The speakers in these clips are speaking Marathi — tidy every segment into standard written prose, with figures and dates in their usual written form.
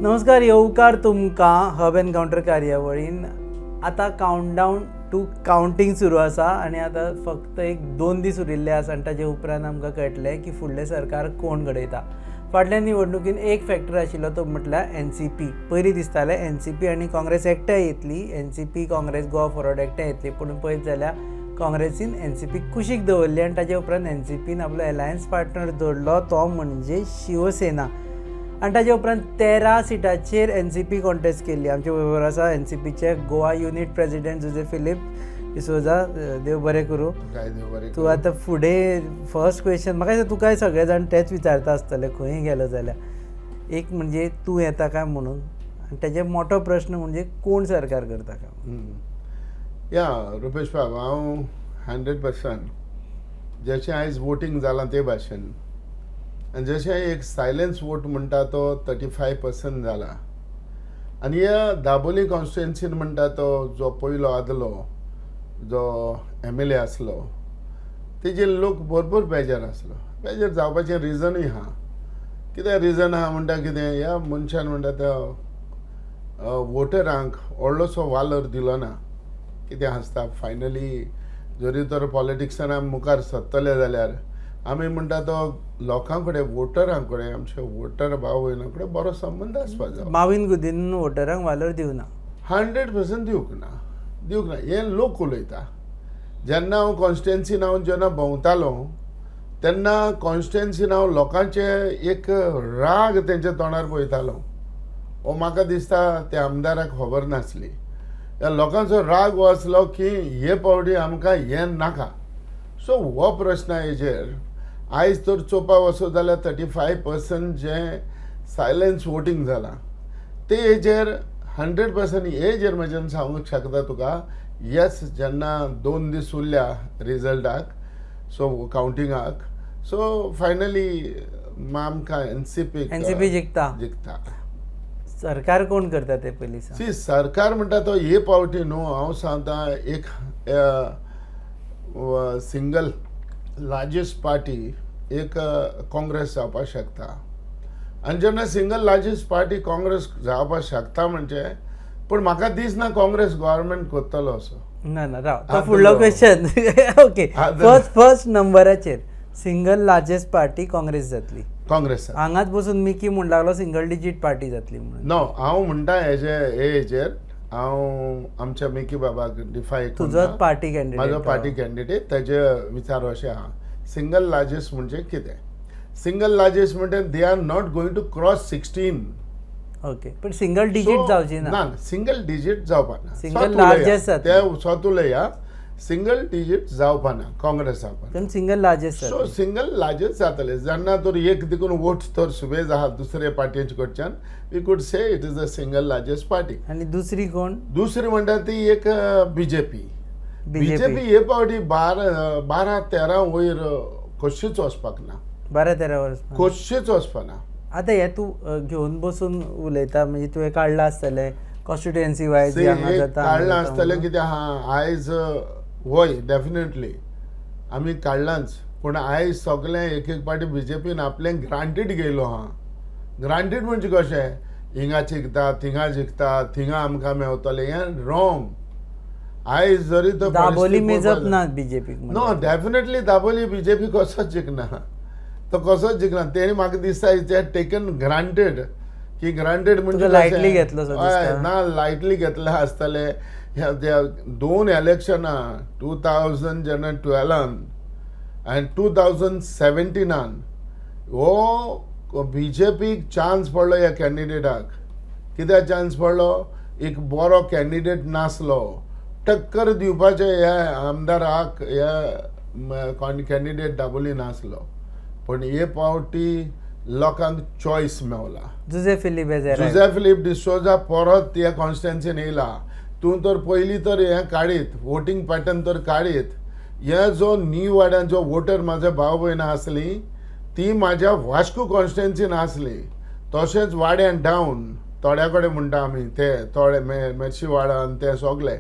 नमस्कार, येवकार तुमकां हब एनकाउंटर कार्यावळीन. आतां काउंटडावन टू काउंटींग सुरू आसा आनी आतां फक्त एक 2 दीस उरिल्ले आसा आनी ताजे उपरांत आमकां कळटलें की फुडलें सरकार कोण घडयता. फाटल्या निवडणुकीन एक फॅक्टर आशिल्लो तो म्हटल्यार NCP. पयलीं दिसतालें NCP आनी काँग्रेस एकठांय येतली, NCP काँग्रेस गोवा फॉरवर्ड एकठांय येतली, पूण पळयत जाल्यार काँग्रेसीन NCP कुशीक दवरली आनी ताजे उपरांत NCPन आपलो एलायन्स पार्टनर जोडलो, तो म्हणजे शिवसेना. आनी ताजे उपरांत 13 सिटाचेर NCP कॉन्टेस्ट केल्ली. आमचे बरोबर आसा NCPचे गोवा युनिट प्रेसिडेंट जुजे फिलीप डिसोजा. देव बरें करूं. तूं आतां फुडें फर्स्ट क्वेश्चन म्हाका दिसता तुकाय सगळे जाण तेच विचारता आसतले खंय गेलो जाल्यार. एक म्हणजे तूं येता काय म्हणून, आनी ताजे मोठो प्रश्न म्हणजे कोण सरकार करता काय. या रुपेश बाब, हांव 100% जशें आयज वोटींग जालां ते भाशेन आनी जशें एक सायलेंस वोट म्हणटा तो 35% जाला. आनी ह्या दाबोली कॉन्स्टिट्युएन्सीन म्हणटा तो जो पयलो आदलो जो MLA आसलो तेजे लोक भरपूर बेजार आसलो. बेजार जावपाचें रिजनूय आहा. कित्याक रिजन आहा म्हणटा कितें, ह्या मनशान म्हणटा तो वोटरांक व्हडलोसो वालोर दिलो ना. कितें आसता फायनली जरी तर पॉलिटिक्सान आमी मुखार सरतले जाल्यार आमी म्हणटा तो लोकां कडेन वोटरां कडेन आमचे वोटर भाव भयणां कडेन बरो संबंद आसपाक जाय. माविन गुदीन वोटरांक वालोर दिवना. 100% दिवंक ना. हे लोक उलयता. जेन्ना हांव कॉन्स्टिट्युएन्सीन जेन्ना भोंवतालो तेन्ना कॉन्स्टिट्युएन्सीन लोकांचे एक राग तेंच्या तोंडार पळयतालो. हो म्हाका दिसता त्या आमदाराक खबर नासली. ह्या लोकांचो राग हो आसलो की हे पावटी आमकां हें नाका. सो हो प्रश्न हेजेर आयज तर चोवपाक वचत जाल्यार 35% जें सायलेंस वोटींग जालां ते हेजेर 100% हेजेर म्हज्यान सांगूंक शकता तुका. येस, जेन्ना 2 दीस उरल्या रिजल्टाक, सो कावंटिंगाक, सो फायनली आमकां NCP जिखता. सरकार कोण करता ते पयलीं सांग. सी सरकार म्हणटा तो हे पावटी न्हू, हांव सांगता एक सिंगल लार्जेस्ट पार्टी एक काँग्रेस जावपाक शकता. आनी जेन्ना सिंगल लार्जेस्ट पार्टी काँग्रेस जावपाक शकता म्हणजे, पूण म्हाका दिसना काँग्रेस गव्हर्मेंट करतलो असो. ना राव, तो फुडलो क्वेश्चन. ओके, फर्स्ट नंबराचेर सिंगल लार्जेस्ट पार्टी काँग्रेस जातली. काँग्रेस हांगाच बसून मिकी म्हूण लागलो सिंगल डिजीट पार्टी जातली म्हणून. नो, हांव म्हणटा हेजेर हांव आमच्या मिकी बाबाक डिफाय करता. तुजो पार्टी कॅन्डिडेट. म्हाजो पार्टी कॅन्डिडेट तेजे विचार अशें आहा. सिंगल लार्जेस्ट म्हणजे कितें? सिंगल लार्जेस्ट म्हणजे they are not going to cross 16. Okay, पण सिंगल डिजीट जावची ना. सिंगल डिजीट जावपाक ना. सिंगल लार्जेस्ट ते स्वत उलया. सिंगल डिजीट जावपाक ना काँग्रेस जावपाक. पण single largest. So single largest जातले. जेन्ना तर एक देखून वोट्स तर सुबेज आहा दुसरे पार्टीचे कडच्यान, we could say it is a single largest party. आनी दुसरी कोण? दुसरी म्हणटा ती एक BJP. हे पावटी 12-13 वयर कशीच वचपाक ना. 12-13 वर्स कशीच वचपाक ना. आतां हे तूं घेवन बसून उलयता म्हणजे तुवें काडलां आसतलें कॉन्स्टिट्युएन्सी वायज काडलां आसतलें. कितें आहा आयज वय डेफिनेटली आमी काडलांच, पूण आयज सगळें एक पार्टी BJPन आपलें ग्रांटेड घेयलो आहा. ग्रांटेड म्हणजे कशें, हिंगा जिखता थिंगा जिखता थिंगा आमकां मेवतलें, हें रॉंग. आयज जरी तो दाबोली मेजप ना BJP. नो, डेफिनेटली दाबोली BJP कसोच जिखना. तो कसोच जिखना. तेणी म्हाका दिसता इट टेकन ग्रांटेड की ग्रांटेड म्हणजे लायटली घेतलो ना. लायटली घेतलें आसतलें. ह्या 2 इलेक्शनां 2000 जेन्ना 12 आनी 2017 हो BJPक चान्स पडलो ह्या कॅन्डिडेटाक. कित्याक चान्स पडलो? एक बरो कॅन्डिडेट नासलो. टक्कर दिवपाचे ह्या आमदाराक ह्या कॅन्डिडेट दाबोली नासलो. पण हे पावटी लोकांक चॉयस मेवला. जुजे फिलीप डिसोजा परत ह्या कॉन्स्टिट्युएन्सीन येयला. तूं तर पयलीं तर हें काडीत, वोटींग पॅटर्न तर काडीत. हे जो न्यू वाड्यान जो वोटर म्हाजे भाव भयणां आसली ती म्हाज्या वास्को कॉन्स्टिट्युएन्सीन आसली. तशेंच वाड्यान डावन थोड्या कडेन म्हणटा आमी ते थोडे मेर्शीवाडा आनी ते सगळे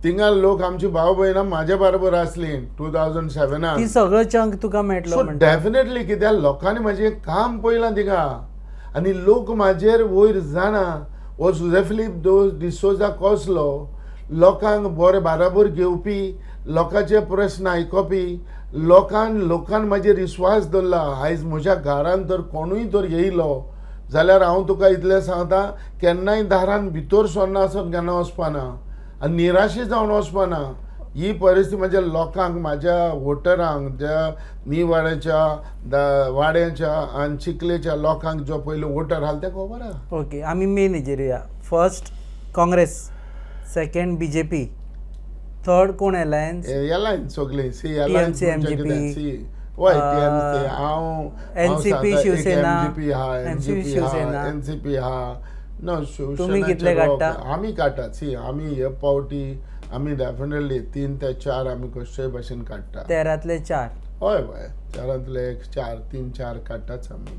थिंगा लोक आमची भाव भयणां म्हाज्या बरोबर आसली 2007. सगळो चंक तुका मेळटलो. डेफिनेटली कित्याक लोकांनी म्हाजें काम पळयलां थिंगा. आनी लोक म्हाजेर वयर जाणा हो जुझे फिलीप डिसोजा कसलो लोकांक बरे बाराबर घेवपी लोकांचे प्रस्न आयकपी लोकांन म्हाजेर विस्वास दवरला आयज म्हज्या घरान तर कोणूय तर येयलो जाल्यार हांव तुका इतलें सांगता केन्नाय दारान भितर सोडना आसत केन्ना वचपाना आनी निराशी जावन वचपाना ही परिस्थिती म्हणजे लोकांक म्हाज्या वोटरांक ज्या वाड्याच्या आनी चिखलेच्या लोकांक जो पयलो वोटर आहा ते खबर आहा. ओके आमी मेन हेजेर या. First Congress, second BJP, third कोण अलायन्स? एलायन सगळी सी TMC, MGP, NCP, Shiv Sena, NCP हा नो तुम्ही कितले काडटा? आमी काडटात. सी आमी हे पावटी आमी डेफिनेटली 3 ते 4 आमी कशेय भाशेन काडटा. 13तले 4. हय हय 4तले 4 3-4 काडटाच आमी.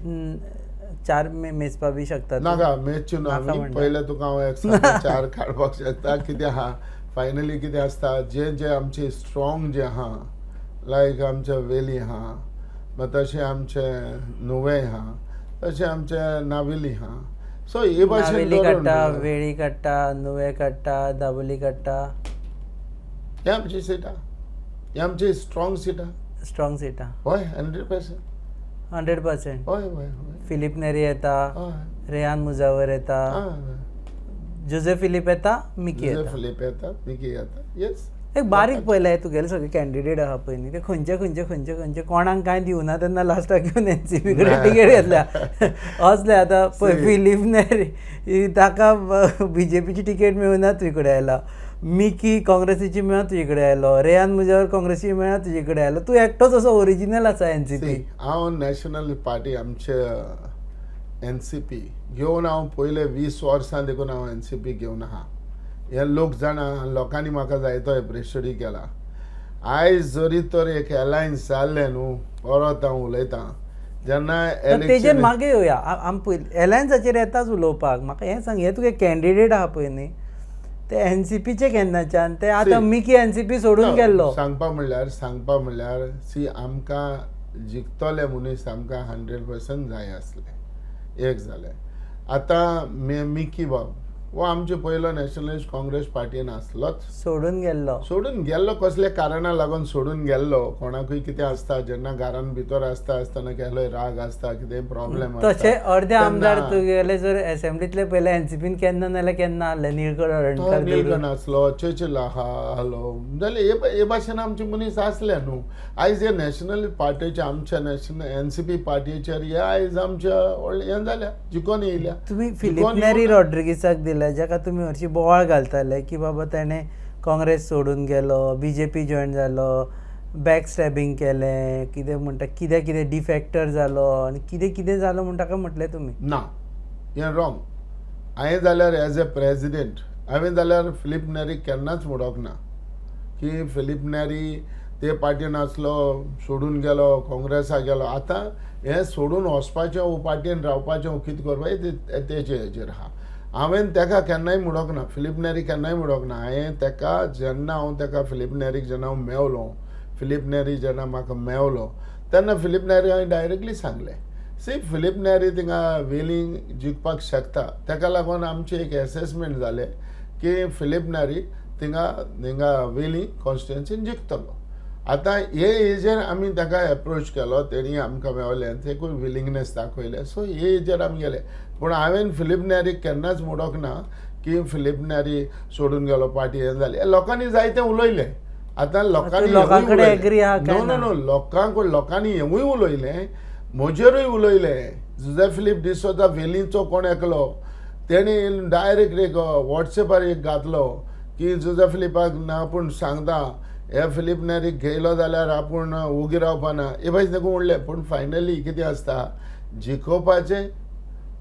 4 मेजपा बी शकता. नाका मेच्यो न्हू आमी पयले तुका हांव एक सांगता 4 काडपाक शकता. कितें आहा फायनली कितें आसता जे आमचे स्ट्रॉंग जे आहा लायक आमचे वेली आहा मागीर तशें आमचे नुवें आहा तशें आमचे नावेली आहा. सो हे भाशेन नावेली काडटा, वेळी काडटा, नुवें काडटा, दाबोली काडटा. हे आमची सिटां हे आमची स्ट्रॉंग सिटां. स्ट्रॉंग सिटां हय 100%. 100%. हय हय हय फिलीप नेरी येता, हय रेहान मुजावर येता, जुझे फिलीप येता, मिकी येता. फिलीप येता मिकी येता. येस एक बारीक पळयलें तुगेले सगळे कॅन्डिडेट आहा पळय न्ही ते खंयचे कोणाक कांय दिवना तेन्ना लास्टाक येवन एनसीपी कडेन टिकेट घेतल्या असले आतां पळय फिलीप नेरी ताका BJPची टिकेट मेळुना तुजे कडेन आयला, मिकी काँग्रेसीची मेळून तुजे कडेन आयलो, रेहान मुजावर काँग्रेसीची मेळून तुजे कडेन आयलो. तूं एकटोच असो ओरिजिनल आसा एनसीपी. हांव नॅशनल पार्टी आमचे एनसीपी घेवन हांव पयले 20 वर्सां देखून हांव एनसीपी घेवन आहा. हे लोक जाणा लोकांनी म्हाका जायतो एप्रिशिएट केला. आयज जरी तर एक अलायन्स जाल्लें न्हू परत हांव उलयतां जेन्ना तेजेर मागे येवया. आमी पयलीं एलायन्साचेर येताच उलोवपाक. म्हाका हें सांग हे तुगे कॅन्डिडेट आहा पळय न्ही ते एनसीपीचे केन्नाच्यान ते आतां मिकी एनसीपी सोडून गेल्लो. सांगपा म्हणल्यार सी आमकां जिखतले मनीस आमकां 100% जाय आसले. एक जालें. आतां मिकी बाब वो आमचे पयलो नॅशनलिस्ट काँग्रेस पार्टीन आसलोच सोडून गेल्लो. कसले कारणां लागून सोडून गेल्लो कोणाकूय कितें आसता जेन्ना घरान भितर आसतना केलोय राग आसता कितेंय प्रॉब्लेम तशे अर्दे आमदार तुगेले जर असेंब्लीतले पयले एनसीपीन केन्ना नाल्यार केन्ना आहले. नीलकंठ आसलो, चर्चिल आसलो जाल्यार हे भाशेन आमचे मनीस आसले न्हू. आयज हे नॅशनल पार्टीचे आमच्या नॅशनल एनसीपी पार्टीचेर हे आयज आमच्या हें जाल्या जिखून येयल्या. तुमी फिलीप नेरी रॉड्रिगीसाक दिले जाका तुमी हरशी बोवाळ घालताले की बाबा ताणें काँग्रेस सोडून गेलो, BJP जॉयन जालो, बॅक स्टॅबिंग केलें, कितें म्हणटा कितें डिफॅक्टर जालो आनी कितें जालो म्हण ताका म्हटलें तुमी. ना हें रॉंग. हांवें जाल्यार एज ए प्रेजिडेंट हांवें जाल्यार फिलीप नेरीक केन्नाच म्हणोंक ना की फिलीप नेरी ते पार्टीन आसलो सोडून गेलो काँग्रेसाक गेलो. आतां हें सोडून वचपाचें वो पार्टीन रावपाचें कितें करपाचें तेचे हेजेर आहा. हांवें ताका केन्नाय म्हणोंक ना फिलीप नेरी केन्नाय म्हणोंक ना. हांवें ताका जेन्ना हांव ताका फिलीप नेरीक जेन्ना हांव मेवलो फिलीप नेरी जेन्ना म्हाका मेवलो तेन्ना फिलीप नेरी हांवें डायरेक्टली सांगलें सी फिलीप नेरी थिंगा वेलींग जिखपाक शकता. ताका लागून आमचें एक एसेसमेंट जालें की फिलीप नेरी थिंगा वेलीं कॉन्स्टिट्युएन्सीन जिखतलो. आतां हे हेजेर आमी ताका एप्रोच केलो तेणी आमकां मेवलें तेकूय विलिंगनेस दाखयलें. सो हे हेजेर आमी गेले. पूण हांवें फिलीप नेरीक केन्नाच म्हणोंक ना की फिलीप नेरी सोडून गेलो पार्टी हें जाली. लोकांनी जायतें उलयलें. आतां लोकांनी लोकांनी हेंवूय उलयलें म्हजेरूय उलयलें. जुझे फिलीप डिसोजा वेलींचो कोण एकलो तेणी डायरेक्ट एक वॉट्सॅपार एक घातलो की जुझे फिलिपाक ना आपूण सांगता हे फिलीप नेरीक घेयलो जाल्यार आपूण उगी रावपाना हे भाशेन देखून म्हणलें. पूण फायनली कितें आसता जिखोवपाचें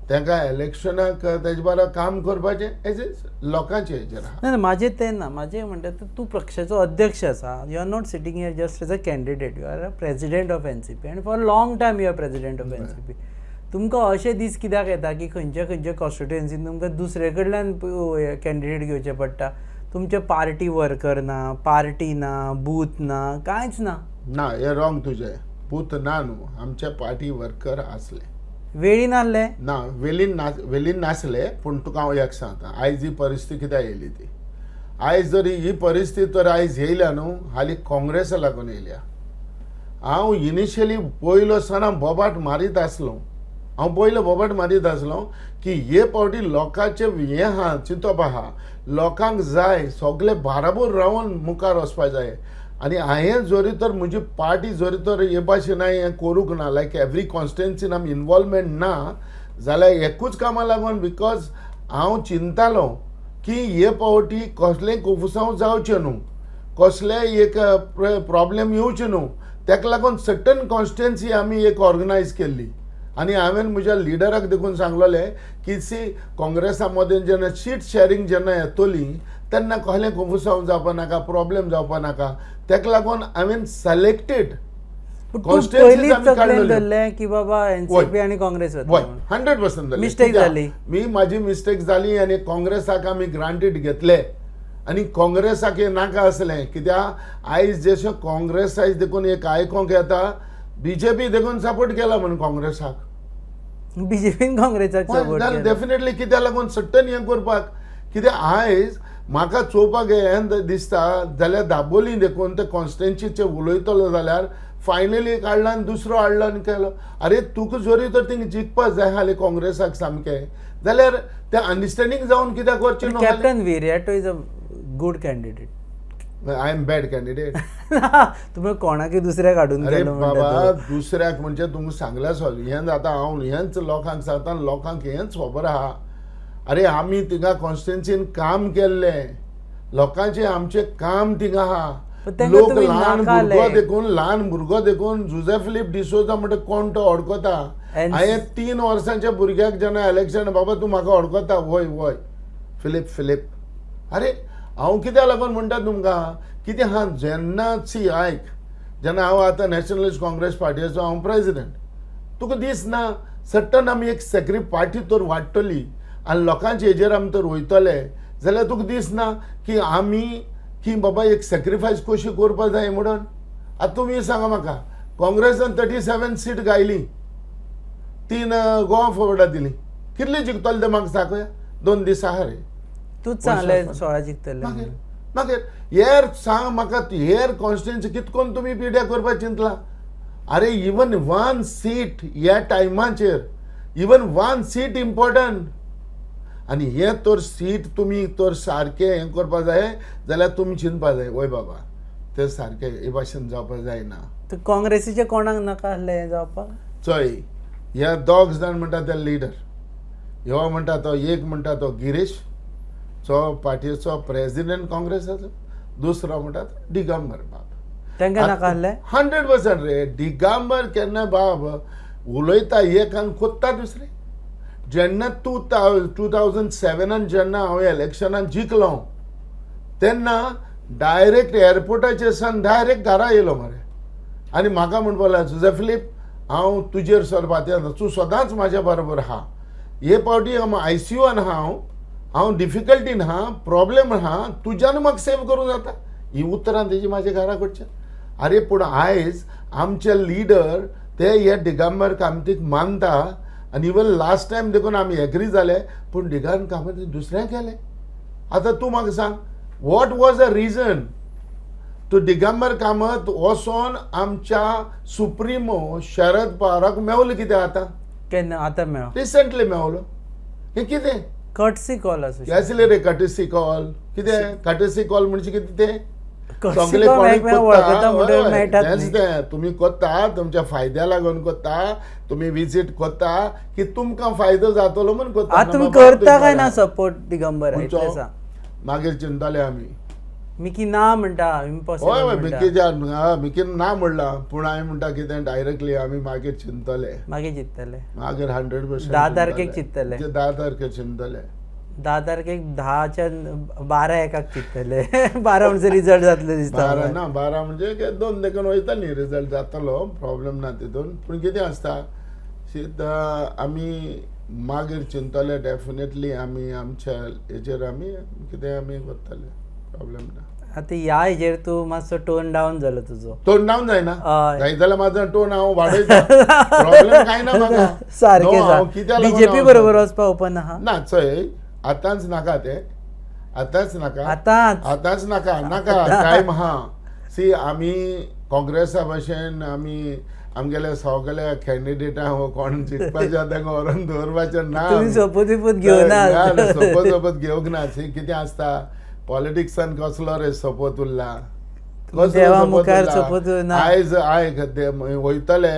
तांकां इलेक्शनाक तेजे बारा काम करपाचें हेजे लोकांचे हेजेर आहा. ना म्हाजें तें ना. म्हाजें म्हणटा तूं पक्षाचो अध्यक्ष आसा. You are not sitting here just as a candidate. You are a president of NCP and for long time you are president of NCP. तुमकां अशें दीस कित्याक येता की खंयच्या कॉन्स्टिट्युएन्सीन तुमकां दुसरे कडल्यान कॅन्डिडेट घेवचें पडटा. तुमचे पार्टी वर्कर ना, पार्टी ना, बूथ ना, कांयच ना. ना हे रॉंग तुजें. बूथ ना न्हू आमचे पार्टी वर्कर आसले. वेळीन आहले ना वेलीन नासले पूण तुका हांव एक सांगता आयज ही परिस्थिती कित्याक येयली ती आयज जर ही परिस्थिती तर आयज येयल्या न्हू हाली काँग्रेसा लागून येयल्या हांव इनिशियली पयलो सणा बोबाट मारीत आसलो की हे पावटी लोकांचे हें आहा चिंतप आहा लोकांक जाय सगळे बाराबोर रावन मुखार वचपाक जाय आनी हांवें जोरी तर म्हजी पार्टी जोरी तर हे भाशेन हें करूंक ना लायक एवरी कॉन्स्टिट्युन्सीन आमी इनवॉल्वमेंट ना जाल्यार एकूच कामां लागून बिकॉज हांव चिंतालो की हे पावटी कसलें कुफसांव जावचें न्हू कसलेय एक प्रॉब्लेम येवचे न्हू ताका लागून सर्टन कॉन्स्टिट्युन्सी आमी एक ऑर्गनायज केल्ली आनी हांवें म्हज्या लिडराक देखून सांगलोलें की सी काँग्रेसा मदें जेन्ना सीट शेअरिंग जेन्ना येतली तेन्ना कसलें कुफसांव जावपा नाका प्रॉब्लेम जावपा नाका ताका लागून हांवें सिलेक्टेड पयलींच तकलेन धरलें की बाबा एनसीपी आनी काँग्रेस वय 100% मिस्टेक जाली मी म्हाजी मिस्टेक जाली आनी काँग्रेसाक आमी ग्रांटेड घेतले आनी काँग्रेसाक हें नाका आसलें कित्याक आयज जशें काँग्रेस आयज देखून एक आयकोंक येता बीजेपी देखून सपोर्ट केला म्हणून काँग्रेसाक बीजेपीन काँग्रेसाक सपोर्ट केला डेफिनेटली कित्याक लागून सट्टन हें करपाक कित्याक आयज म्हाका चोवपाक हें दिसता जाल्यार दाबोली देखून ते कॉन्स्टिट्युन्सीचे उलयतलो जाल्यार फायनली काडला आनी दुसरो हाडलो आनी केलो अरे तुका जोरी तर थिंग जिखपाक जाय आहलें काँग्रेसाक सामकें जाल्यार तें अंडरस्टँडींग जावन कित्याक करचें न्हू captain Virat is a good candidate I am bad candidate तुम्ही कोणाकय दुसऱ्याक हाडून अरे केलो बाबा म्हणटा दुसऱ्याक म्हणजे तुमकां सांगल्या सो हें जाता हांव हेंच लोकांक सांगता लोकांक हेंच खबर आहा अरे आमी थिंगा कॉन्स्टिट्युन्सीन काम केल्लें लोकांचें आमचें काम थिंगा आहा पण तेंका लोक तुम्ही ल्हान भुरगो देखून जुझे फिलीप डिसोजा म्हणटा कोण तो अडकता हांवें 3 वर्सांच्या भुरग्याक जेन्ना इलेक्शन बाबा तूं म्हाका अडकता वय वय फिलीप अरे हांव कित्याक लागून म्हणटा तुमकां कितें हा जेन्ना सी आयक जेन्ना हांव आतां नॅशनलिस्ट काँग्रेस पार्टीचो हांव प्रेजिडेंट तुका दिसना सट्टन आमी एक सेक्रेट पार्टी तर वाडटली आनी लोकांचे हेजेर आमी तर वयतले जाल्यार तुका दिसना की आमी की बाबा एक सॅक्रिफायस कशी करपा जाय म्हणून आतां तुमी सांगा म्हाका काँग्रेसान 37 सीट गायली 3 गोवा फॉरवर्डाक दिली कितली जिखतले ते म्हाका सांगया 2 दीस आहा रे तूच सांगलें 16 जिखतले मागीर हेर सांग म्हाका हेर कॉन्स्टिट्युन्सी कितकोन तुमी पिड्यार करपाक चिंतला अरे इवन 1 सीट ह्या टायमाचेर इवन 1 सीट इम्पॉर्टंट आनी हें तर सीट तुमी तर सारकें हें करपाक जाय जाल्यार तुमी चिंतपाक जाय वय बाबा तें सारकें हे भाशेन जावपाक जायना काँग्रेसीचे कोणाक नाका आहलें हें जावपाक चोय हे दोग जाण म्हणटा ते लिडर ह्यो म्हणटा तो एक म्हणटा तो गिरीश जो पार्टीचो प्रेसिडेंट काँग्रेसाचो दुसरो म्हणटा दिगंबर बाब तांकां नाका आहलें 100% रे दिगंबर केन्ना बाब उलयता एक आनी कोत्ता दुसरें जेन्ना 2007 जेन्ना हांव इलेक्शनान जिखलो तेन्ना डायरेक्ट एअरपोर्टाचेर सान डायरेक्ट घरा येयलो मरे आनी म्हाका म्हणपाक लागलो जुझे फिलीप हांव तुजेर सरपाक येता तूं सदांच म्हाज्या बरोबर आहा हे पावटी ICUन हांव डिफिकल्टीन आहा प्रॉब्लेम आहा तुज्यान म्हाका सेव करूंक जाता ही उतरां तेजी म्हाज्या घरा कडच्यान अरे पूण आयज आमचे लिडर ते हे दिगंबर कामतीक मानता आनी इवन लास्ट टायम देखून आमी एग्री जाले पूण दिगंबर कामत दुसऱ्याक केलें आतां तूं म्हाका सांग what was a reason to Digambar Kamat वचोन आमच्या सुप्रिमो शरद पवाराक मेवलो कितें आतां केन्ना आतां मेळ्ळो रिसंटली मेवलो हें कितें कटसी कॉल आसूं आसले रे कटसी कॉल कितें कटसी कॉल म्हणजे कितें तें कटसी कॉल वळखता म्हणटकीर मेळटात न्ही. तेंच तुम्ही कोत्ता तुमच्या फायद्या लागून कोत्ता तुम्ही विजीट कोत्ता की तुमकां फायदो जातलो म्हूण कोत्ता आतां तुमी करता काय ना सपोर्ट दिगंबर इतलें सांग मागीर चिंतले आमी मिकी ना म्हणटा हय इम्पॉसिबल हय म्हणटा मिकीन ना म्हणला पूण हांवें म्हणटा कितें डायरेक्टली आमी मागीर चिंतले मागीर चिंतले मागीर 100% 10 तारखेक चिंतले 10 तारखेक चिंतले 10 तारखेक 10च्या 12 एकाक चिंतले 12 म्हणजे रिजल्ट जातले दिसता 12 म्हणजे 2 देखून वयता न्ही रिजल्ट जातलो प्रॉब्लेम ना तितून पूण कितें आसता आमी मागीर चिंतले डेफिनेटली आमी आमच्या हेचेर आमी कितें आमी करतले प्रॉब्लेम ना आता ह्या हेजेर तूं मातसो टोन डावन जालो तुजो. टोन डावन जायना हय. जाय जाल्यार माझा टोन हांव वाडयता प्रॉब्लेम काय ना म्हाका सारकें नो, हांव कित्याक लागून बीजेपी हांव बरोबर वचपा ओपन आहा. ना चोय आतांच नाका ते आतांच नाका आतांच नाका नाका टायम आहा सी आमी काँग्रेसा भशेन आमी आमगेले सगळे कॅन्डिडेटां कोण जिखपाचे तांकां व्हरून दवरपाचें ना. तुम्ही सोपूत बिपूत घेवना. सोपत घेवंक ना सी कितें आसता पॉलिटिक्सान कसलो रे सोपत उरला देवा मुखार सोपूत उरना. आयज वयतले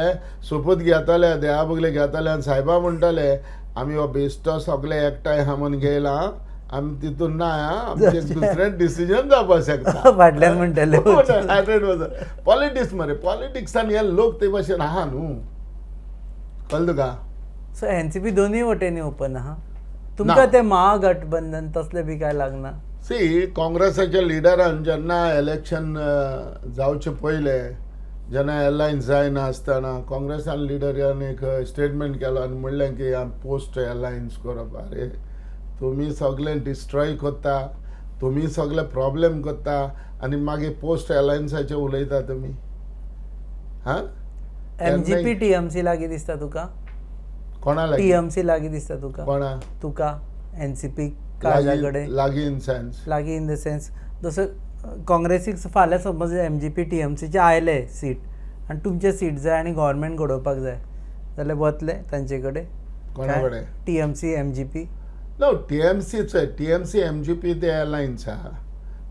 सोपूत घेतले देवा बगले घेतले आनी सायबा म्हणटले आमी हो बेश्टो सगळे एकठांय हा म्हूण घेयला आमी तितून ना आमचे दुसरें डिसिजन जावपाक शकता. फाटल्यान म्हणटले. 100% पॉलिटिक्स मरे पॉलिटिक्सान हे लोक ते भशेन आहा न्हू कळ्ळें तुका. सो एनसीपी दोनूय वटेनी ओपन आहा. तुमकां ते महागठबंधन तसले बी काय लागना. सी काँग्रेसाच्या लिडरान जेन्ना इलेक्शन जावचे पयले जेन्ना एलायन्स जायना आसतना काँग्रेसान लिडरान एक स्टेटमेंट केलो आनी म्हणलें की पोस्ट एलायन्स करप. अरे तुमी सगळें डिस्ट्रॉय करता तुमी सगळे प्रॉब्लेम करता आनी मागीर पोस्ट एलायन्साचें उलयता तुमी हां. एमजीपी टीएमसी लागीं दिसता तुका. कोणा लागीं टीएमसी लागीं दिसता तुका. कोणा तुका एनसीपी कडेन लागीं इन सेन्स लागीं इन द सेन्स जसं काँग्रेसीक फाल्यां समज एमजीपी टीएमसीचे आयले सीट आनी तुमचे सीट जाय आनी गव्हर्मेंट घडोवपाक जाय जाल्यार वतले तांचे कडेन. कोणा कडेन TMC MGP no TMC MGP ते एलायन्स आहा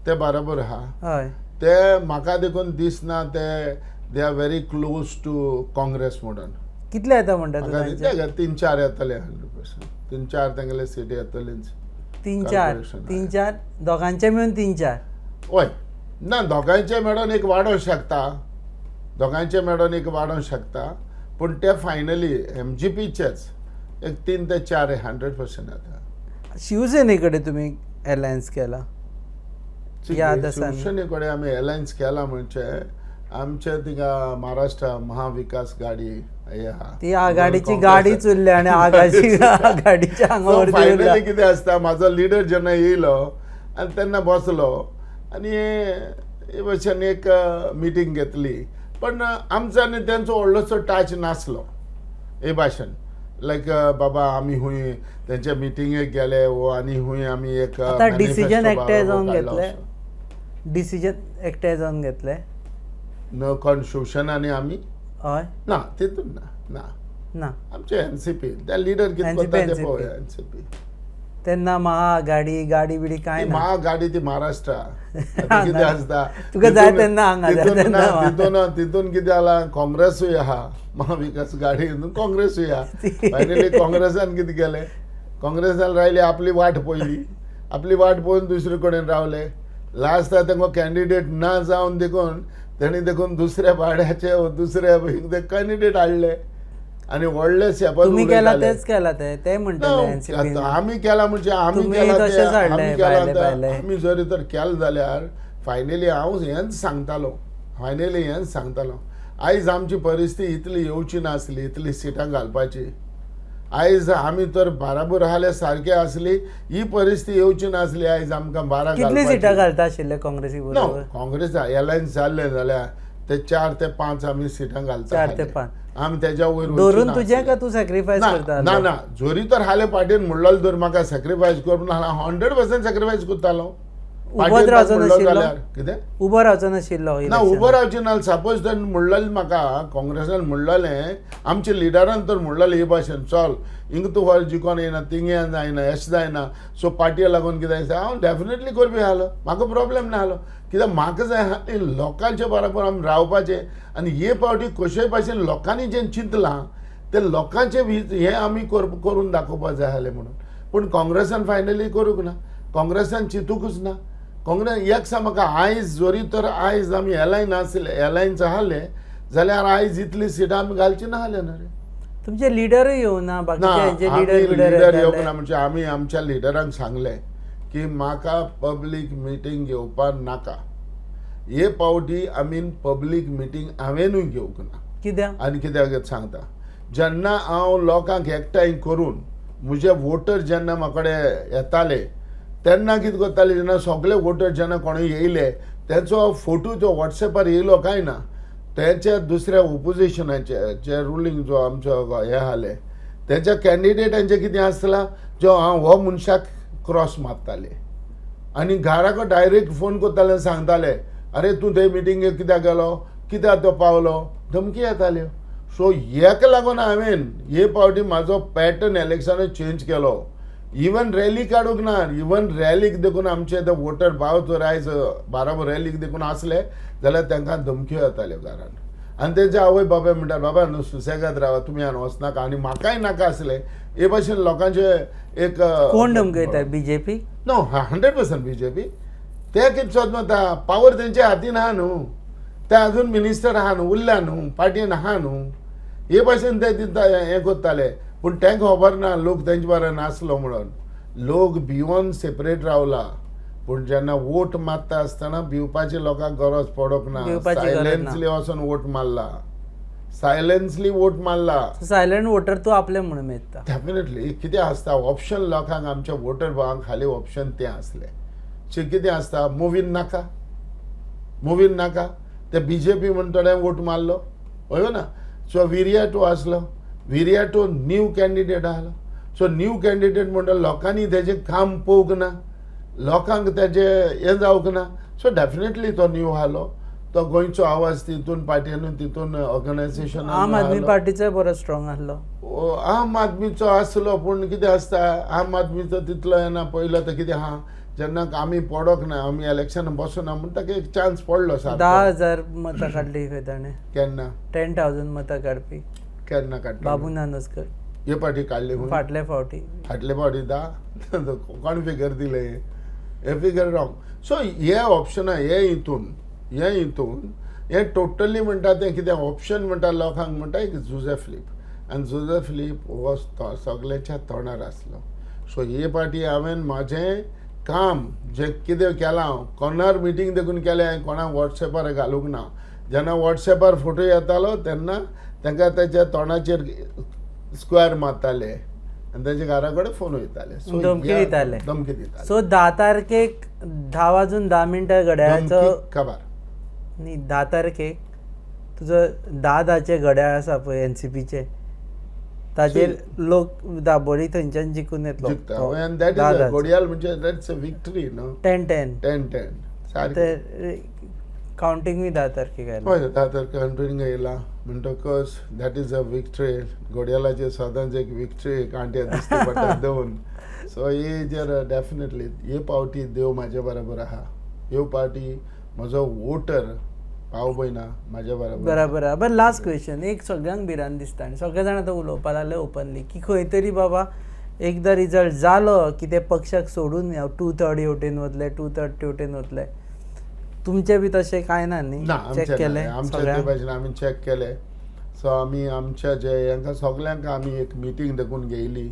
ते बरोबर आहा. हय. ते म्हाका देखून दिसना ते they are very close to Congress म्हणून. कितले येता म्हणटा तूं म्हाका तांचे? दिसता 3-4 येतले 100%. 3-4 तेंगेले सीटी येतलीच. 3-4 दोगांचे मेळून 3-4. ओय ना दोगांचे मेळोन एक वाडोवंक शकता पूण ते फायनली एमजीपीचेच एक 3 ते 4 100% येता. शिवसेने कडेन तुमी एलायन्स केला. या दिसांनी. शिवसेने कडेन आमी एलायन्स केला म्हणजे आमचे थिंगा महाराष्ट्र महाविकास गाडी हे आहा. ती आघाडीची गाडीच उरली आनी आघाडीच्या हांगावर फायनली कितें आसता म्हाजो लिडर जेन्ना येयलो आनी तेन्ना बसलो आनी हे भशेन एक मिटींग घेतली पण आमचो आनी तेंचो व्हडलोसो टच नासलो हे भाशेन लायक बाबा आमी हुंय तेंचे मिटिंगेक गेले वो आनी हुंय आमी एक डिसिजन एकठांय जावन घेतले. डिसिजन एकठांय जावन घेतले न कोण शिवसेना आनी आमी हय ना तितून ना ना आमचे एनसीपी त्या लिडर कितें करता ते पळय एनसीपी. तेन्ना महाआघाडी गाडी बिडी काय ना. महागाडी ती महाराष्ट्रा कितें आसता तुका जाय तेन्ना हांगा तितून कितें जाला काँग्रेसूय आहा महाविकास गाडी काँग्रेसूय आहा. फायनली काँग्रेसान कितें केलें काँग्रेसान रावली आपली वाट पळोवन दुसरे कडेन रावले. लास्ट तांकां कॅन्डिडेट ना जावन देखून तेणी देखून दुसऱ्या भाड्याचे दुसऱ्या कॅन्डिडेट हाडले आनी व्हडले शेपत तुम्ही केला तेच केला ते म्हणटले एनसीपी. आमी केला म्हणजे आमी जरी तर केले जाल्यार फायनली हांव हेंच सांगतालो आयज आमची परिस्थिती इतली येवची नासली इतली सिटां घालपाची. आयज आमी तर बराबर आसले सारके आसली ही परिस्थिती येवची नासली. आयज आमकां 12 कितली सिटां घालता आशिल्ले काँग्रेसी बरोबर. काँग्रेस एलायन्स जाल्ले जाल्यार ते 4 ते 5 आमी सिटां घालता. 4 ते 5 आमी तेज्या वयर धरून तुजें का तूं सॅक्रिफायस करता. ना जोरी तर हाले पार्टीन म्हणलेलो तर म्हाका सॅक्रिफायस करून 100% सॅक्रिफायस करतालो. उबो रावचो नाशिल्लो. कितें उबो रावचो नाशिल्लो. ना उबो रावचें ना. सपोज तर म्हणलेलें म्हाका काँग्रेसान म्हणलेलें आमच्या लिडरान तर म्हणलेलें हे भाशेन चल हिंग तूं व्हर जिकोन येना तिंगे जायना अशें जायना सो पार्टीक लागून कितें दिसता हांव डेफिनेटली करपी आहलो म्हाका प्रॉब्लेम ना आहलो कित्याक म्हाका जाय आहा लोकांचे बरोबर आमी रावपाचें आनी हे पावटी कशेय भाशेन लोकांनी जें चिंतलां ते लोकांचे हे आमी करून दाखोवपाक जाय आहलें म्हणून. पूण काँग्रेसान फायनली करूंक ना. काँग्रेसान चिंतूंकच ना. काँग्रेस एक म्हाका आयज जोरी तर आयज आमी एलायन्स आसले जाल्यार आयज इतली सिटां आमी घालची ना आहले ना रे. तुमचे लिडरूय येवना बाकीचे लिडर येवंक ना म्हणजे आमी आमच्या लिडरांक सांगलें की म्हाका पब्लीक मिटींग घेवपाक नाका. हे पावटी आमी पब्लीक मिटींग हांवेनूय घेवंक ना. कित्याक आनी कित्याक सांगता जेन्ना हांव लोकांक एकठांय करून म्हजे वोटर जेन्ना म्हाका कडेन येताले तेन्ना कितें करताले जेन्ना सगळे वोटर जेन्ना कोणूय येयले त्याचो फोटो जो व्हॉट्सॅपार येयलो काय ना, त्याच्या दुसऱ्या ओपोजिशनाचे जे रुलींग जो आमचो हे आहाले त्याच्या कॅन्डिडेटांचे कितें आसला, जो हांव हो मनशाक क्रॉस मारताले आनी घराको डायरेक्ट फोन करताले, सांगताले अरे तूं थंय मिटिंगेक कित्याक गेलो, कित्याक तो पावलो, धमकी येताल्यो. सो हेका लागून हांवें हे फावटी म्हाजो पॅटर्न इलेक्शनाक चेंज केलो. इवन रॅली काडूंक ना, इवन रॅलीक देखून आमचे ते वोटर भाव जर आयज बाराबर रॅलीक देखून आसले जाल्यार तांकां धमक्यो येताल्यो घरान. आनी तेंचे आवय बापाय म्हणटात बाबा न्हू सुसेगाद रावा, तुमी हांगा वचनाका. आनी म्हाकाय नाका आसले हे भाशेन लोकांचे एक कोण धमकयता, बीजेपी? No 100% BJP. ते कितें सोदता, पावर तेंच्या हातीन आहा न्हू, ते अजून मिनिस्टर आहा न्हू, उरल्या न्हू, पार्टीन आहा न्हू, हे भाशेन ते हें करताले. पूण तांकां खबर ना लोक तेंचे बारा नासलो म्हणून. लोक भिवून सेपरेट रावला. पूण जेन्ना वोट मारता आसतना भिवपाची लोकांक गरज पडोंक ना. सायलेंसली वचून वोट मारला, सायलेंसली वोट मारला. सायलेंट वोटर तूं आपले म्हणून मेळटा. डेफिनेटली कितें आसता ऑप्शन लोकांक, आमच्या वोटर भावांक खाली ऑप्शन ते आसले. कितें आसता, मुवीन नाका, मुवीन नाका, ते बीजेपी म्हणटोले वोट मारलो, वय ना. सो विरियाटो आसलो, विरियाटो न्यू कॅन्डिडेट आसलो. सो न्यू कॅन्डिडेट म्हणटा लोकांनी तेजें काम पळोवंक ना, लोकांक तेजें हें जावंक ना. सो डेफिनेटली तो न्यू आसलो. तो गोंयचो आवाज तितून पार्टीन तितून ऑर्गनायझेशन आम आदमी पार्टीचो बरो स्ट्रॉंग आसलो. आम आदमीचो आसलो, पूण कितें आसता आम आदमीचो तितलो येना. पयलो तर कितें आहा, जेन्ना आमी पडोंक ना, आमी इलेक्शन बसूना म्हूण ताका एक चान्स पडलो. 10,000 मतां काडली खंय ताणें. केन्ना 10,000 मतां काडपी केन्ना काडटा बाबू नानोसकर हे पाटी काडली खंय? फाटल्या फावटी. फाटले फावटी 10 कोण फिगर दिले, हे फिगर रॉंग. सो हे ऑप्शन हे टोटली म्हणटा ते कितें ऑप्शन म्हणटा लोकांक म्हणटा एक जुझे फिलीप. आनी जुझे फिलीप हो सगळ्याच्या तोंडार आसलो. सो हे पाटी हांवें म्हाजें काम जें कितें केलां, कोणार मिटींग देखून केलें, हांवें कोणाक वॉट्सॅपार घालूंक ना. जेन्ना वॉट्सॅपार फोटो येतालो तेन्ना तांकां तेच्या तोंडाचेर स्क्वेअर मारताले आनी तेच्या घरा कडेन फोन वयताले. धमकी दिताले. धमकी दिताले. सो 10 तारखेक 10:10 घड्याळाचो खबर न्ही. 10 तारखेक तुजो 10:10 घड्याळ आसा पळय एनसीपीचे, ताजेर लोक दाबोळी थंयच्यान जिखून येतलो. घडयाळ म्हणजे दॅट्स अ विक्टरी न्हू. 10-10 सारकें. काउंटिंगूय 10 तारखेक आयला. हय 10 तारखेक काउंटिंग येयला म्हणटकच दॅट इज अ विक्टरी. घडयाळाचेर सदांच एक विक्टरी कांट्या दिसता पडटा दोन. सो हेजेर डेफिनेटली हे पावटी देव म्हाजे बरोबर आहा. ह्यो पावटी म्हजो वोटर भाव भयणा म्हाज्या बरोबर आहा. बरें, लास्ट क्वेश्चन. एक सगळ्यांक भिरांत दिसता आनी सगळे जाण आतां उलोवपा लागले ओपनली की खंय तरी बाबा एकदां रिजल्ट जालो की ते पक्षाक सोडून 2/3 हेवटेन वतले, 2/3 तेवटेन वतले. तुमचें बी तशें कांय ना न्ही? चॅक केलें आमी चॅक केले. सो आमी आमच्या जे हांकां सगळ्यांक आमी एक मिटींग देखून घेयली.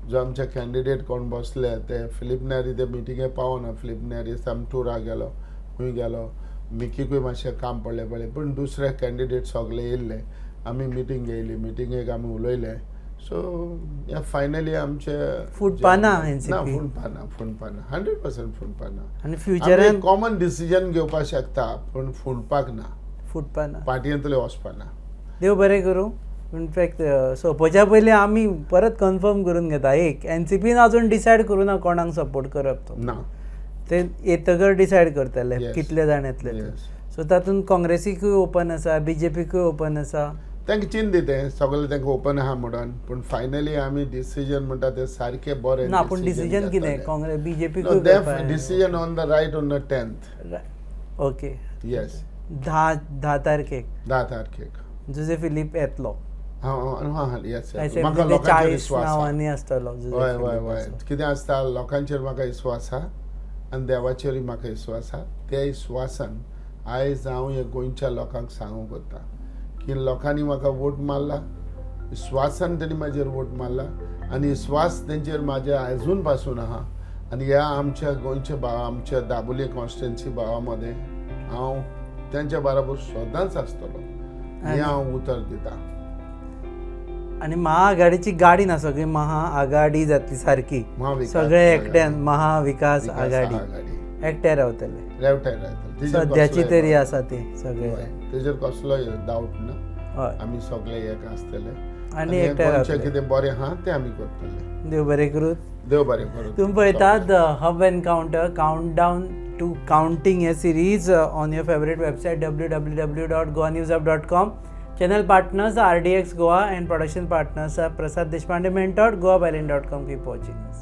जो आमचे कॅन्डिडेट कोण बसले ते फिलीप नॅरी ते मिटिंगेक पावना. फिलीप नॅरी टुराक गेलो, खंय गेलो. मिकीकूय मातशें काम पडलें पळय, पूण दुसरे कॅन्डिडेट सगळे येयल्ले. आमी मिटींग घेयली, मिटिंगेक आमी उलयले. सो हे फायनली आमचे फुटपाना ना, एनसीपी फुटपाना 100% फुटपाना. आनी फ्युचरान कॉमन डिसिजन घेवपाक शकता पूण फुटपाक ना, फुटपाना, पार्टयेंतले वचपाना. देव बरें करूं. इनफॅक्ट सोंपोवच्या पयलीं आमी परत कन्फर्म करून घेता. एक एनसीपीन अजून डिसायड करूं ना कोणाक सपोर्ट करप तो. ना, ते येतकर डिसायड करतले कितले जाण येतले. सो तातूंत काँग्रेसीकूय ओपन आसा, बीजेपीकूय ओपन आसा. तांकां चिंत दिते सगळे तांकां ओपन आहा म्हणून. पूण फायनली आमी डिसिजन म्हणटा ते सारके बरें ना. पूण डिसिजन कितें काँग्रेस बीजेपीकूय decision on the right on the 10th. Okay. Yes 10 तारखेक 10 तारखेक जुझे फिलीप येतलो. येस. 40 नांवांनी आसतलो. हय हय हय. कितें आसता लोकांचेर म्हाका विश्वास आहा आनी देवाचेरूय म्हाका विश्वास आहा. त्या विश्वासान आयज हांव हे गोंयच्या लोकांक सांगूंक वता की लोकांनी म्हाका वोट मारला, विश्वासान तेणी म्हाजेर वोट मारला आनी विश्वास तेंचेर म्हाजे आजून पासून आहा. आनी ह्या आमच्या गोंयच्या भावा, आमच्या दाबोली कॉन्स्टिट्युएन्सी भावा मदें हांव तेंच्या बरोबर सदांच आसतलो हें हांव उतर दितां. आनी महाआघाडीची गाडी ना, सगळी महाआघाडी जातली सारकी. महाविकास सगळे एकट्यान महाविकास आघाडी. एकटे रावतले रेवटाय रावतले तेजेर सद्याची कसलोय तरी doubt आसा ती सगळे हय, तेजेर कसलोय डावट ना. हय आमी सगळे एक आसतले आनी हे एकटे गोंयचें रावतले. कितें बरें आहा तें आमी करतले. देव बरें करूं. देव बरें करूं. तुम्ही पळयतात हब एनकाउंटर काउंटडाऊन टू काउंटिंग हे series on your favourite website www.goanewsup.com. Channel partners RDX Goa and production partners are Prasad Deshpande Mentor, goabalin.com. Keep watching us.